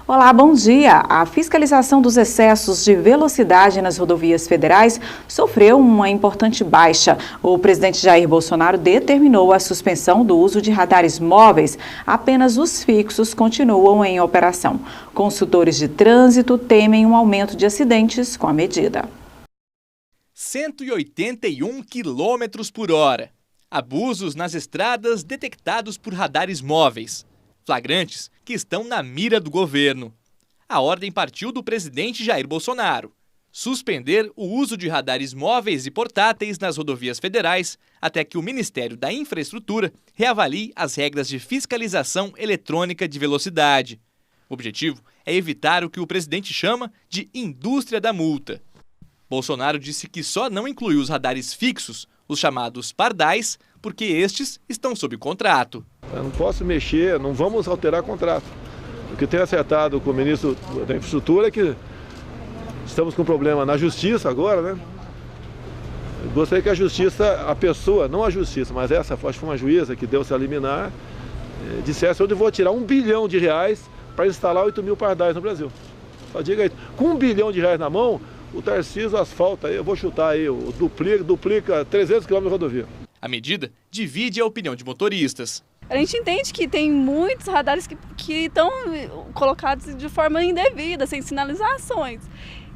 Olá, bom dia. A fiscalização dos excessos de velocidade nas rodovias federais sofreu uma importante baixa. O presidente Jair Bolsonaro determinou a suspensão do uso de radares móveis. Apenas os fixos continuam em operação. Consultores de trânsito temem um aumento de acidentes com a medida. 181 km por hora. Abusos nas estradas detectados por radares móveis. Flagrantes que estão na mira do governo. A ordem partiu do presidente Jair Bolsonaro: suspender o uso de radares móveis e portáteis nas rodovias federais até que o Ministério da Infraestrutura reavalie as regras de fiscalização eletrônica de velocidade. O objetivo é evitar o que o presidente chama de indústria da multa. Bolsonaro disse que só não incluiu os radares fixos, os chamados pardais, porque estes estão sob contrato. Eu não posso mexer, não vamos alterar contrato. O que eu tenho acertado com o ministro da Infraestrutura é que estamos com um problema na justiça agora, né? Eu gostaria que a justiça, a pessoa, não a justiça, mas essa, acho que foi uma juíza que deu-se a liminar, dissesse onde eu vou tirar R$1 bilhão para instalar 8 mil pardais no Brasil. Só diga aí, com R$1 bilhão na mão, o Tarcísio asfalta, eu vou chutar aí, duplica 300 km de rodovia. A medida divide a opinião de motoristas. A gente entende que tem muitos radares que estão colocados de forma indevida, sem sinalizações.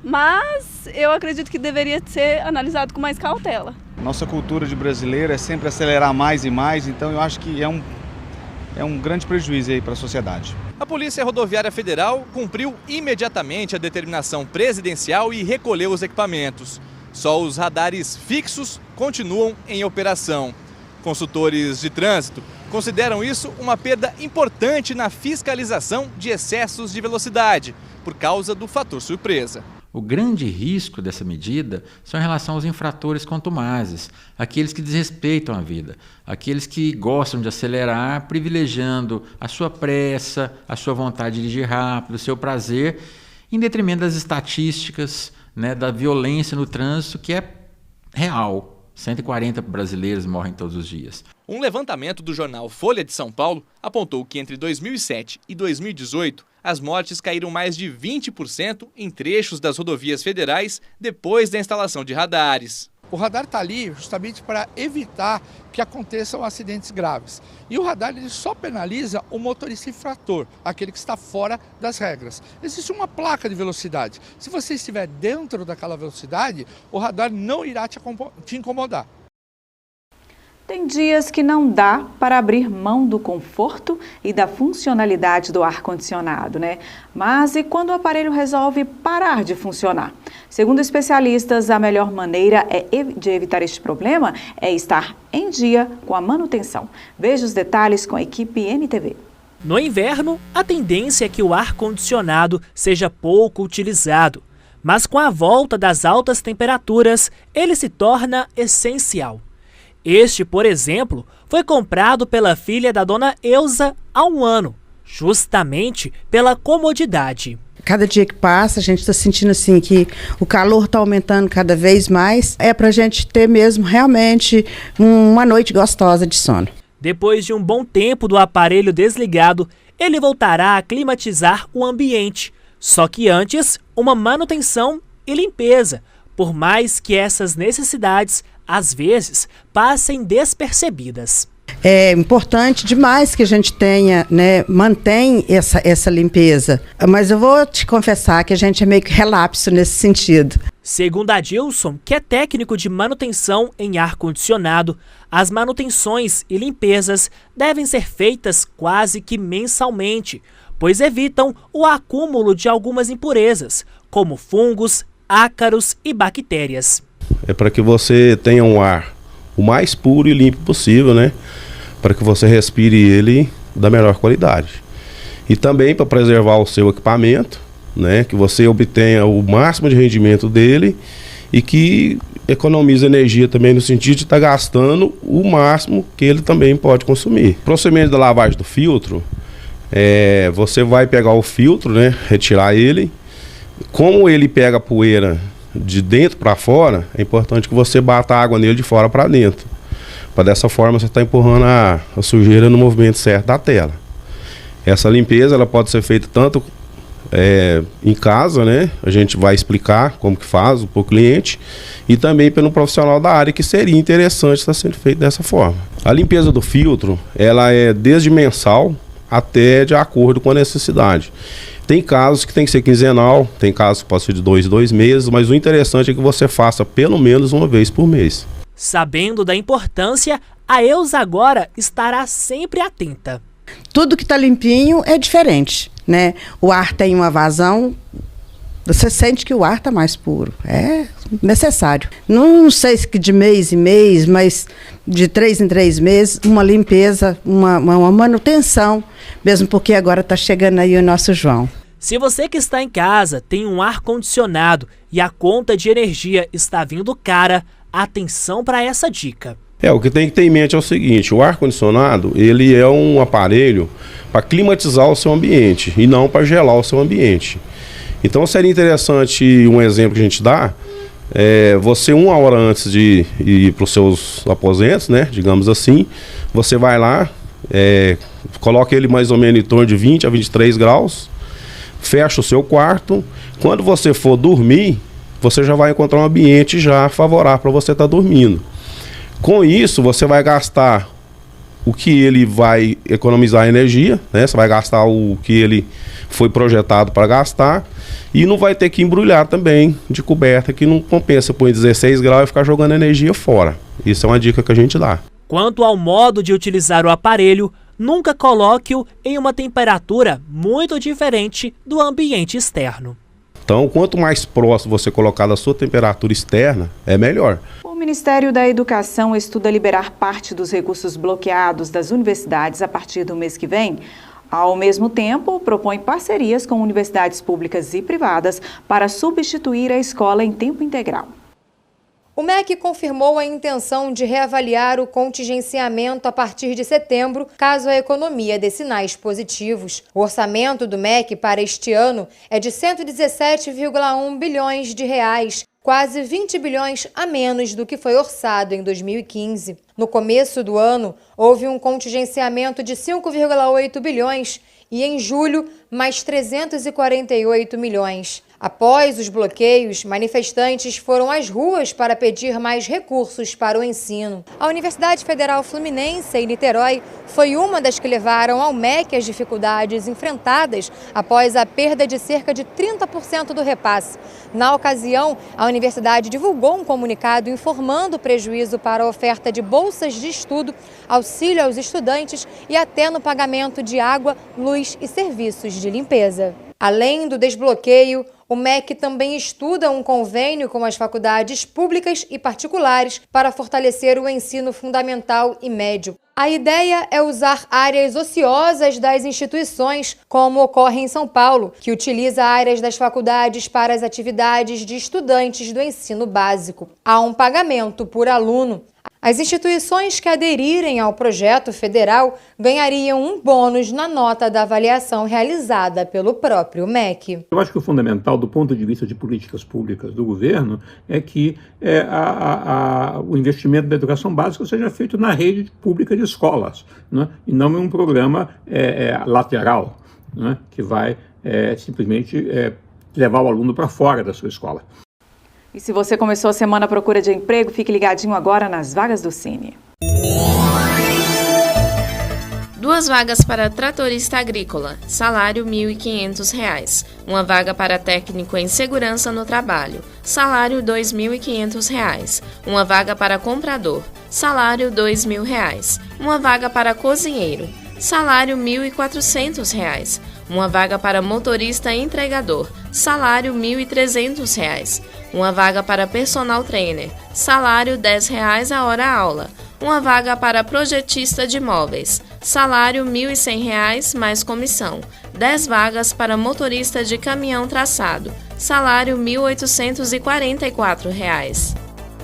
Mas eu acredito que deveria ser analisado com mais cautela. Nossa cultura de brasileiro é sempre acelerar mais e mais, então eu acho que é um grande prejuízo aí para a sociedade. A Polícia Rodoviária Federal cumpriu imediatamente a determinação presidencial e recolheu os equipamentos. Só os radares fixos continuam em operação. Consultores de trânsito consideram isso uma perda importante na fiscalização de excessos de velocidade, por causa do fator surpresa. O grande risco dessa medida são em relação aos infratores contumazes, aqueles que desrespeitam a vida, aqueles que gostam de acelerar, privilegiando a sua pressa, a sua vontade de dirigir rápido, o seu prazer, em detrimento das estatísticas, da violência no trânsito, que é real. 140 brasileiros morrem todos os dias. Um levantamento do jornal Folha de São Paulo apontou que entre 2007 e 2018, as mortes caíram mais de 20% em trechos das rodovias federais depois da instalação de radares. O radar está ali justamente para evitar que aconteçam acidentes graves. E o radar ele só penaliza o motorista infrator, aquele que está fora das regras. Existe uma placa de velocidade. Se você estiver dentro daquela velocidade, o radar não irá te incomodar. Tem dias que não dá para abrir mão do conforto e da funcionalidade do ar-condicionado, né? Mas e quando o aparelho resolve parar de funcionar? Segundo especialistas, a melhor maneira de evitar este problema é estar em dia com a manutenção. Veja os detalhes com a equipe NTV. No inverno, a tendência é que o ar-condicionado seja pouco utilizado. Mas com a volta das altas temperaturas, ele se torna essencial. Este, por exemplo, foi comprado pela filha da dona Elza há um ano, justamente pela comodidade. Cada dia que passa, a gente está sentindo assim que o calor está aumentando cada vez mais. É para a gente ter mesmo realmente uma noite gostosa de sono. Depois de um bom tempo do aparelho desligado, ele voltará a climatizar o ambiente. Só que antes, uma manutenção e limpeza, por mais que essas necessidades às vezes passem despercebidas. É importante demais que a gente mantém essa limpeza. Mas eu vou te confessar que a gente é meio que relapso nesse sentido. Segundo Adilson, que é técnico de manutenção em ar-condicionado, as manutenções e limpezas devem ser feitas quase que mensalmente, pois evitam o acúmulo de algumas impurezas, como fungos, ácaros e bactérias. É para que você tenha um ar o mais puro e limpo possível, para que você respire ele da melhor qualidade. E também para preservar o seu equipamento, que você obtenha o máximo de rendimento dele e que economize energia também no sentido de estar gastando o máximo que ele também pode consumir. O procedimento da lavagem do filtro, você vai pegar o filtro, retirar ele. Como ele pega poeira de dentro para fora, é importante que você bata a água nele de fora para dentro. Para dessa forma você está empurrando a sujeira no movimento certo da tela. Essa limpeza ela pode ser feita tanto em casa, né? A gente vai explicar como que faz para o cliente e também pelo profissional da área, que seria interessante estar sendo feito dessa forma. A limpeza do filtro, ela é desde mensal até de acordo com a necessidade. Tem casos que tem que ser quinzenal, tem casos que pode ser de 2 em 2 meses, mas o interessante é que você faça pelo menos uma vez por mês. Sabendo da importância, a Elza agora estará sempre atenta. Tudo que está limpinho é diferente, né? O ar tem uma vazão, você sente que o ar está mais puro. É necessário. Não sei se de mês em mês, mas de 3 em 3 meses, uma limpeza, uma manutenção, mesmo porque agora está chegando aí o nosso João. Se você que está em casa tem um ar-condicionado e a conta de energia está vindo cara, atenção para essa dica. O que tem que ter em mente é o seguinte: o ar-condicionado, ele é um aparelho para climatizar o seu ambiente e não para gelar o seu ambiente. Então seria interessante, um exemplo que a gente dá, você 1 hora antes de ir para os seus aposentos, né, digamos assim, você vai lá, coloca ele mais ou menos em torno de 20 a 23 graus, fecha o seu quarto. Quando você for dormir, você já vai encontrar um ambiente já favorável para você estar dormindo. Com isso, você vai gastar o que ele vai economizar energia, né? Você vai gastar o que ele foi projetado para gastar e não vai ter que embrulhar também de coberta, que não compensa pôr 16 graus e ficar jogando energia fora. Isso é uma dica que a gente dá. Quanto ao modo de utilizar o aparelho, nunca coloque-o em uma temperatura muito diferente do ambiente externo. Então, quanto mais próximo você colocar da sua temperatura externa, é melhor. O Ministério da Educação estuda liberar parte dos recursos bloqueados das universidades a partir do mês que vem. Ao mesmo tempo, propõe parcerias com universidades públicas e privadas para substituir a escola em tempo integral. O MEC confirmou a intenção de reavaliar o contingenciamento a partir de setembro, caso a economia dê sinais positivos. O orçamento do MEC para este ano é de 117,1 bilhões de reais, quase 20 bilhões a menos do que foi orçado em 2015. No começo do ano, houve um contingenciamento de 5,8 bilhões e, em julho, mais 348 milhões. Após os bloqueios, manifestantes foram às ruas para pedir mais recursos para o ensino. A Universidade Federal Fluminense, em Niterói, foi uma das que levaram ao MEC as dificuldades enfrentadas após a perda de cerca de 30% do repasse. Na ocasião, a universidade divulgou um comunicado informando o prejuízo para a oferta de bolsas de estudo, auxílio aos estudantes e até no pagamento de água, luz e serviços de limpeza. Além do desbloqueio, o MEC também estuda um convênio com as faculdades públicas e particulares para fortalecer o ensino fundamental e médio. A ideia é usar áreas ociosas das instituições, como ocorre em São Paulo, que utiliza áreas das faculdades para as atividades de estudantes do ensino básico. Há um pagamento por aluno. As instituições que aderirem ao projeto federal ganhariam um bônus na nota da avaliação realizada pelo próprio MEC. Eu acho que o fundamental, do ponto de vista de políticas públicas do governo, é que o investimento da educação básica seja feito na rede pública de escolas, né? E não em um programa lateral, né? Que vai simplesmente levar o aluno para fora da sua escola. E se você começou a semana à procura de emprego, fique ligadinho agora nas vagas do Cine. 2 vagas para tratorista agrícola, salário R$ 1.500. Uma vaga para técnico em segurança no trabalho, salário R$ 2.500. Uma vaga para comprador, salário R$ 2.000. Uma vaga para cozinheiro, salário R$ 1.400. Uma vaga para motorista entregador, salário R$ 1.300. Uma vaga para personal trainer, salário R$ 10 a hora aula. Uma vaga para projetista de imóveis, salário R$ 1.100 mais comissão. 10 vagas para motorista de caminhão traçado, salário R$ 1.844.